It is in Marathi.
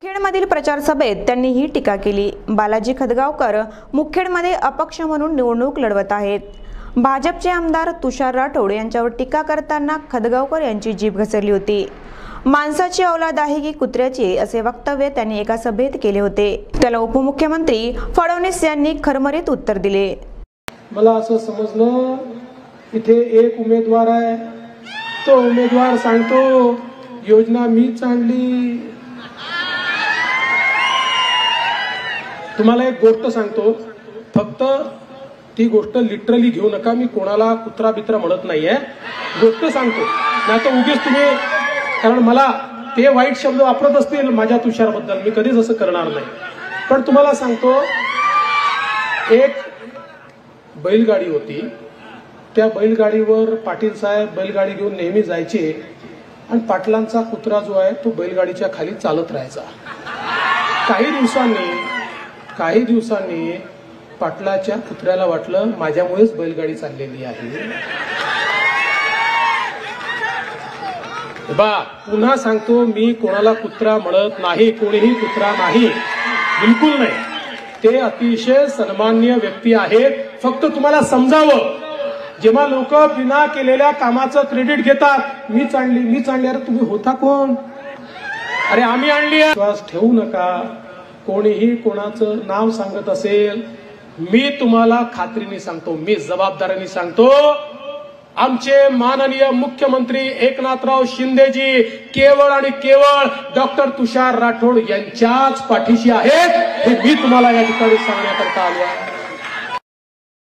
मुखेडमधील प्रचार सभेत त्यांनी ही टीका केली। बालाजी खदगावकर मुखेडमध्ये अपक्ष म्हणून निवडणूक लढवत आहेत। भाजपचे आमदार तुषार राठोड यांच्यावर टीका करताना खदगावकर यांची जीभ घसरली होती। माणसाची औलाद आहे की कुत्र्याची असे वक्तव्य त्यांनी एका सभेत केले होते। त्याला उपमुख्यमंत्री फडणवीस यांनी खरमरीत उत्तर दिले। मला असं समजलं इथे एक उमेदवार आहे, तो उमेदवार सांगतो योजना मीच आणली। तुम्हाला एक गोष्ट सांगतो, फक्त ती गोष्ट लिटरली घेऊ नका। मी कोणाला कुत्रा बित्रा म्हणत नाहीये, गोष्ट सांगतो। नाही तर उगीच तुम्ही, कारण मला ते वाईट शब्द वापरत असतील माझ्या तुषारबद्दल, मी कधीच असं करणार नाही। पण तुम्हाला सांगतो, एक बैलगाडी होती, त्या बैलगाडीवर पाटील साहेब बैलगाडी घेऊन नेहमी जायचे आणि पाटलांचा कुत्रा जो आहे तो बैलगाडीच्या खाली चालत राहायचा। काही दिवसांनी पाटलाच्या कुत्र्याला वाटलं माझ्यामुळेच बैलगाडी चाललेली आहे। बा पुन्हा सांगतो, मी कोणाला कुत्रा म्हणत नाही, कोणीही कुत्रा नाही, बिलकुल नाही। ते अतिशय सन्माननीय व्यक्ती आहेत। फक्त तुम्हाला समजावं, जेव्हा लोक बिना केलेल्या कामाचं क्रेडिट घेतात, मीच आणली, अरे तुम्ही होता कोण? अरे आम्ही आणली। विश्वास ठेवू नका। कोणीही कोणाचं नाव सांगत असेल, मी तुम्हाला खात्रीने सांगतो, मी जबाबदारीने सांगतो, आमचे माननीय मुख्यमंत्री एकनाथराव शिंदेजी केवळ आणि केवळ डॉक्टर तुषार राठोड यांच्याच पाठीशी आहेत। हे मी तुम्हाला या ठिकाणी सांगण्याकरता आलो आहे।